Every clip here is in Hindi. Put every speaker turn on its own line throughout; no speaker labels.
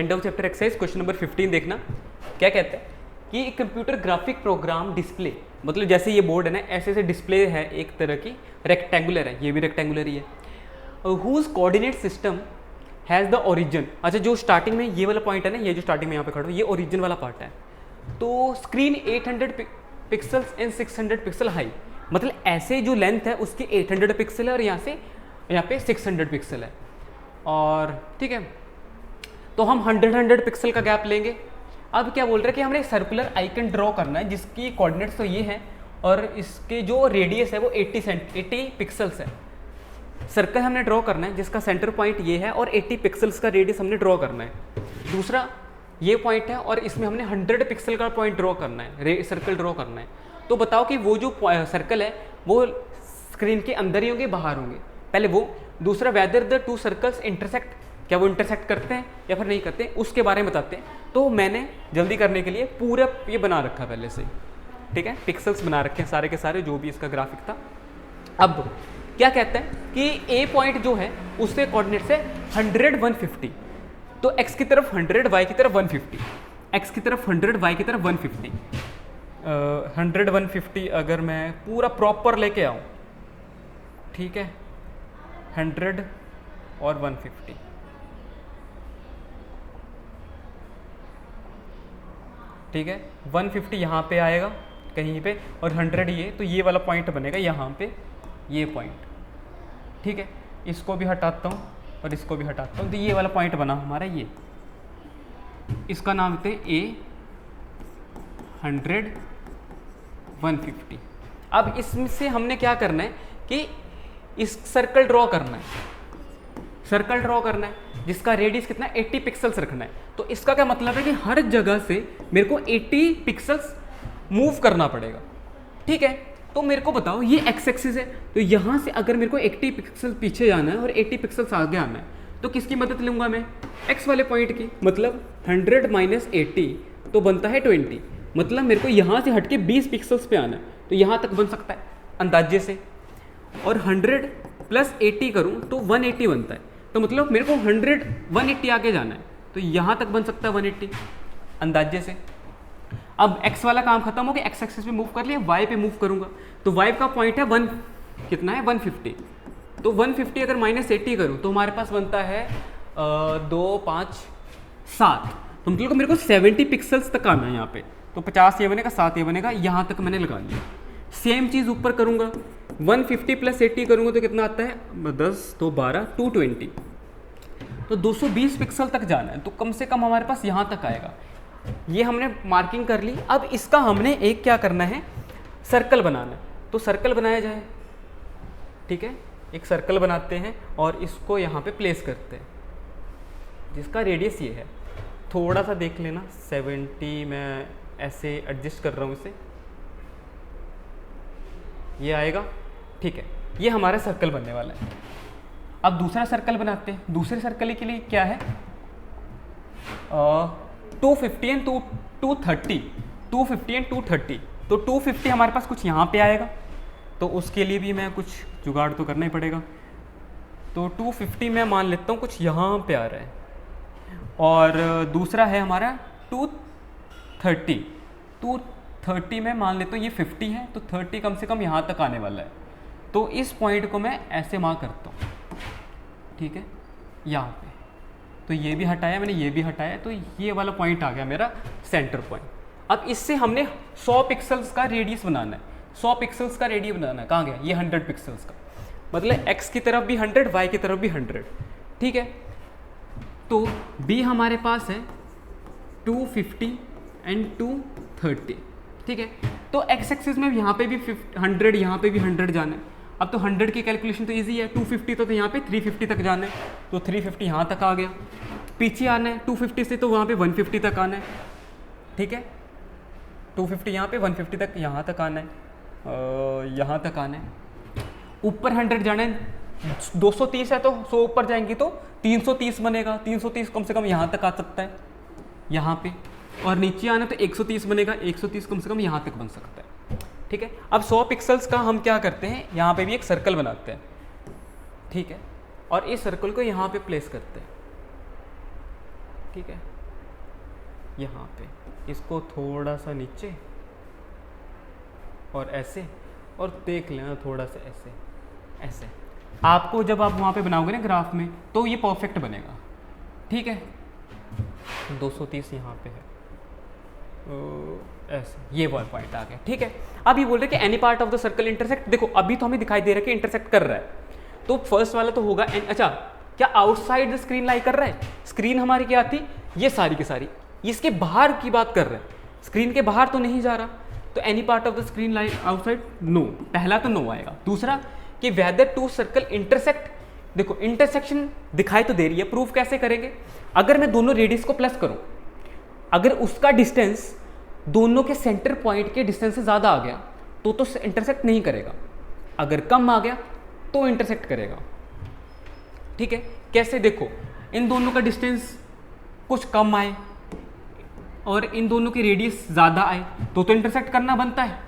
End of chapter exercise question number 15 देखना। क्या कहता है कि एक कंप्यूटर ग्राफिक प्रोग्राम डिस्प्ले, मतलब जैसे ये बोर्ड है ना, ऐसे ऐसे डिस्प्ले है एक तरह की, रेक्टेंगुलर है, ये भी रेक्टेंगुलर ही है। Whose coordinate system has the origin. अच्छा, जो स्टार्टिंग में ये वाला पॉइंट है ना, ये जो स्टार्टिंग में यहाँ पे खड़ा है, ये ओरिजिन वाला पार्ट है। तो screen 800 pixels and 600 pixel high, मतलब ऐसे जो लेंथ है उसकी 800 पिक्सल है और यहाँ पे 600 पिक्सल है। और ठीक है, तो हम 100 पिक्सल का गैप लेंगे। अब क्या बोल रहे हैं कि हमने सर्कुलर आइकन ड्रॉ करना है जिसकी कोऑर्डिनेट्स तो ये हैं और इसके जो रेडियस है वो 80 पिक्सल्स है। सर्कल हमने ड्रॉ करना है जिसका सेंटर पॉइंट ये है और 80 पिक्सल्स का रेडियस हमने ड्रॉ करना है। दूसरा ये पॉइंट है और इसमें हमने 100 पिक्सल का पॉइंट ड्रॉ करना है, सर्कल ड्रॉ करना है। तो बताओ कि वो जो सर्कल है वो स्क्रीन के अंदर ही होंगे, बाहर होंगे, पहले वो। दूसरा, whether the two circles intersect, क्या वो इंटरसेक्ट करते हैं या फिर नहीं करते, उसके बारे में बताते हैं। तो मैंने जल्दी करने के लिए पूरा ये बना रखा पहले से, ठीक है, पिक्सल्स बना रखे हैं सारे के सारे, जो भी इसका ग्राफिक था। अब क्या कहता है कि ए पॉइंट जो है उसके कोऑर्डिनेट्स है 100 150, तो एक्स की तरफ 100 वाई की तरफ 150, एक्स की तरफ 100 वाई की तरफ 150। 100 150 अगर मैं पूरा प्रॉपर लेके आऊँ, ठीक है, 100 और 150, ठीक है, 150 यहाँ पे आएगा कहीं पे और 100 ये, तो ये वाला पॉइंट बनेगा यहाँ पे, ये पॉइंट, ठीक है। इसको भी हटाता हूँ और इसको भी हटाता हूँ, तो ये वाला पॉइंट बना हमारा ये, इसका नाम देते हैं ए 100 150। अब इसमें से हमने क्या करना है कि इस सर्कल ड्रॉ करना है, सर्कल ड्रॉ करना है जिसका रेडियस कितना है 80 पिक्सल्स रखना है। तो इसका क्या मतलब है कि हर जगह से मेरे को 80 पिक्सल्स मूव करना पड़ेगा, ठीक है। तो मेरे को बताओ ये एक्स एक्सिस है, तो यहाँ से अगर मेरे को 80 पिक्सल पीछे जाना है और 80 पिक्सल्स आगे आना है, तो किसकी मदद लूँगा मैं, एक्स वाले पॉइंट की। मतलब 100 माइनस 80 तो बनता है 20, मतलब मेरे को यहाँ से हट के 20 पिक्सल्स पे आना है, तो यहाँ तक बन सकता है अंदाजे से। और 100 प्लस 80 करूँ तो 180 बनता है, तो मतलब मेरे को 180 आगे जाना है, तो यहाँ तक बन सकता है 180 अंदाजे से। अब x वाला काम खत्म हो गया, x एक्सिस पे मूव कर लिया, y पे मूव करूंगा, तो y का पॉइंट है 1, कितना है 150, तो 150 अगर माइनस 80 करूँ तो हमारे पास बनता है 2 5 7, तो मतलब मेरे को 70 पिक्सल्स तक आना है यहाँ पे, तो 50 ये बनेगा, 7 ये बनेगा, यहाँ तक मैंने लगा लिया। सेम चीज़ ऊपर करूँगा, 150 प्लस 80 करूँगा तो कितना आता है 10 तो 12 220, तो 220 पिक्सल तक जाना है, तो कम से कम हमारे पास यहाँ तक आएगा। ये हमने मार्किंग कर ली। अब इसका हमने एक क्या करना है, सर्कल बनाना है, तो सर्कल बनाया जाए, ठीक है। एक सर्कल बनाते हैं और इसको यहाँ पे प्लेस करते हैं जिसका रेडियस ये है, थोड़ा सा देख लेना, 70 मैं ऐसे एडजस्ट कर रहा हूँ इसे, ये आएगा, ठीक है। ये हमारा सर्कल बनने वाला है। अब दूसरा सर्कल बनाते हैं। दूसरे सर्कल के लिए क्या है, 250 एंड 230, 250 एंड 230, तो 250 हमारे पास कुछ यहाँ पे आएगा, तो उसके लिए भी मैं कुछ जुगाड़ तो करना ही पड़ेगा। तो 250 मैं मान लेता हूँ कुछ यहाँ पे आ रहा है, और दूसरा है हमारा 230, 230 में मान लेता हूँ ये 50 है, तो 30 कम से कम यहाँ तक आने वाला है, तो इस पॉइंट को मैं ऐसे मार्क करता हूँ, ठीक है, यहाँ पे। तो ये भी हटाया मैंने, ये भी हटाया, तो ये वाला पॉइंट आ गया मेरा सेंटर पॉइंट। अब इससे हमने 100 पिक्सल्स का रेडियस बनाना है, 100 पिक्सल्स का रेडियस बनाना है, कहाँ गया ये 100 पिक्सल्स का, मतलब x की तरफ भी 100, y की तरफ भी 100, ठीक है। तो b हमारे पास है 250 एंड 230, ठीक है। तो x एक्सिस में यहाँ पे भी 100, यहाँ पे भी 100 जाना है। अब तो 100 की कैलकुलेशन तो इजी है, 250 तो यहाँ पे 350 तक जाना है, तो 350 यहाँ तक आ गया। पीछे आना है 250 से, तो वहाँ पे 150 तक आना है, ठीक है। 250 यहाँ पे, 150 तक यहाँ तक आना है, यहाँ तक आना है। ऊपर 100 जाना है, 230 है तो 100 ऊपर जाएंगी तो 330 बनेगा, 330 कम से कम यहाँ तक आ सकता है, यहाँ पे। और नीचे आना तो 130 बनेगा, 130 कम से कम यहाँ तक बन सकता है, ठीक है। अब 100 पिक्सल्स का हम क्या करते हैं, यहाँ पे भी एक सर्कल बनाते हैं, ठीक है, और इस सर्कल को यहाँ पे प्लेस करते हैं, ठीक है, यहाँ पे इसको थोड़ा सा नीचे और ऐसे, और देख लेना थोड़ा सा ऐसे ऐसे। आपको जब आप वहाँ पे बनाओगे ना ग्राफ में तो ये परफेक्ट बनेगा, ठीक है। 230 यहाँ पे है, ऐसे ये वाला पॉइंट आ गया, ठीक है। अब ये बोल रहे कि any part of the circle intersect, देखो अभी तो हमें दिखाई दे रहा है कि इंटरसेक्ट कर रहा है, तो फर्स्ट वाला तो होगा अच्छा क्या आउटसाइड द स्क्रीन लाई कर रहा है। स्क्रीन हमारी क्या थी, ये सारी की सारी, इसके बाहर की बात कर रहे हैं, स्क्रीन के बाहर तो नहीं जा रहा, तो any part of the screen lie outside, no, पहला तो नो आएगा। दूसरा कि वेदर टू सर्कल इंटरसेक्ट, देखो इंटरसेक्शन दिखाई तो दे रही है, प्रूफ कैसे करेंगे, अगर मैं दोनों रेडियस को प्लस करूं, अगर उसका डिस्टेंस दोनों के सेंटर पॉइंट के डिस्टेंस से ज़्यादा आ गया तो इंटरसेक्ट नहीं करेगा, अगर कम आ गया तो इंटरसेक्ट करेगा, ठीक है। कैसे, देखो इन दोनों का डिस्टेंस कुछ कम आए और इन दोनों की रेडियस ज़्यादा आए तो इंटरसेक्ट करना बनता है,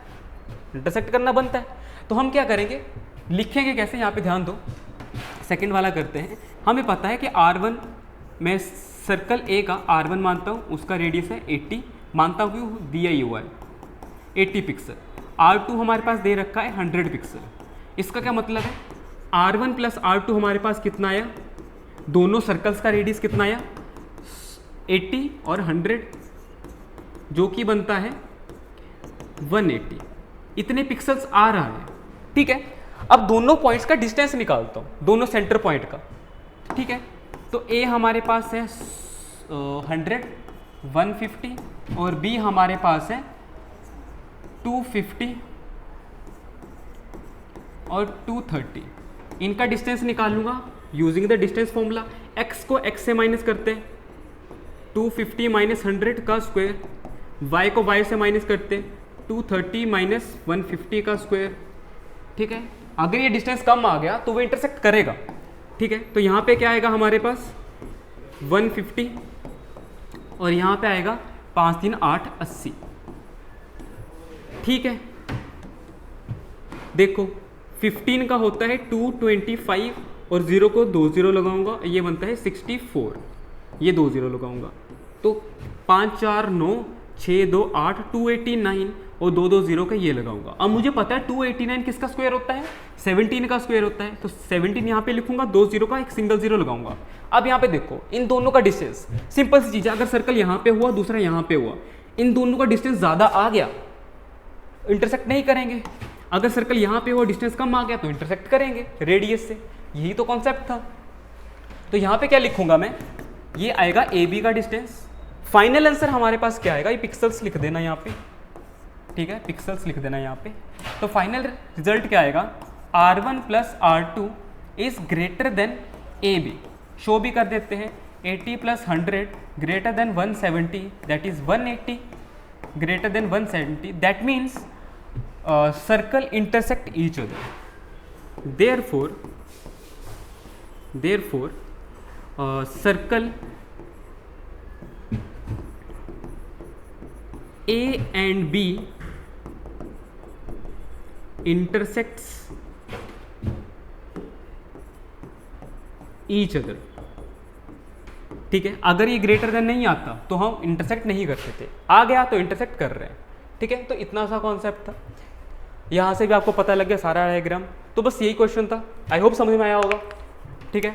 इंटरसेक्ट करना बनता है। तो हम क्या करेंगे, लिखेंगे कैसे, यहाँ पे ध्यान दो, सेकंड वाला करते हैं। हमें पता है कि R1 मैं सर्कल A का R1 मानता हूँ, उसका रेडियस है 80, मानता हूँ दिया ही हुआ है 80 पिक्सल। R2 हमारे पास दे रखा है 100 पिक्सल। इसका क्या मतलब है, R1 प्लस R2 हमारे पास कितना आया, दोनों सर्कल्स का रेडियस कितना आया 80 और 100, जो कि बनता है 180। इतने पिक्सल्स आ रहा है, ठीक है। अब दोनों पॉइंट्स का डिस्टेंस निकालता हूँ, दोनों सेंटर पॉइंट का, ठीक है। तो A हमारे पास है 100 150 और B हमारे पास है 250 और 230। इनका डिस्टेंस निकालूंगा using the distance formula. x को x से माइनस करते हैं, 250 माइनस 100 का स्क्वायर, y को y से माइनस करते हैं, 230 माइनस 150 का स्क्वायर, ठीक है। अगर ये डिस्टेंस कम आ गया तो वो इंटरसेक्ट करेगा, ठीक है। तो यहाँ पे क्या आएगा हमारे पास 150 और यहाँ पे आएगा 5 3 8 80, ठीक है। देखो 15 का होता है 225 और 0 को 2 0 लगाऊंगा, ये बनता है 64, ये 2 0 लगाऊंगा तो 5 4 9 6 2 8 289 और 2 2 0 का ये लगाऊंगा। अब मुझे पता है 289 किसका स्क्वायर होता है, 17 का स्क्वायर होता है, तो 17 यहाँ पे लिखूंगा, 2 0 का एक सिंगल 0 लगाऊंगा। अब यहाँ पे देखो इन दोनों का डिस्टेंस, सिंपल सी चीज़ है, अगर सर्कल यहाँ पे हुआ दूसरा यहाँ पे हुआ, इन दोनों का डिस्टेंस ज़्यादा आ गया इंटरसेक्ट नहीं करेंगे, अगर सर्कल यहाँ पे हुआ डिस्टेंस कम आ गया तो इंटरसेक्ट करेंगे रेडियस से, यही तो कॉन्सेप्ट था। तो यहाँ पे क्या लिखूंगा मैं, ये आएगा AB का डिस्टेंस। फाइनल आंसर हमारे पास क्या आएगा, ये पिक्सल्स लिख देना यहाँ पे, ठीक है, पिक्सल्स लिख देना यहाँ पे। तो फाइनल रिजल्ट क्या आएगा, R1 plus R2 is greater than AB। Show भी कर देते हैं, 80 plus 100 greater than 170, that is 180 greater than 170, that means circle intersect each other. Therefore circle A and B intersects each other, ठीक है। अगर ये ग्रेटर देन नहीं आता तो हम इंटरसेक्ट नहीं करते थे, आ गया तो इंटरसेक्ट कर रहे हैं, ठीक है। तो इतना सा कॉन्सेप्ट था, यहाँ से भी आपको पता लग गया सारा डायग्राम। तो बस यही क्वेश्चन था, आई होप समझ में आया होगा, ठीक है।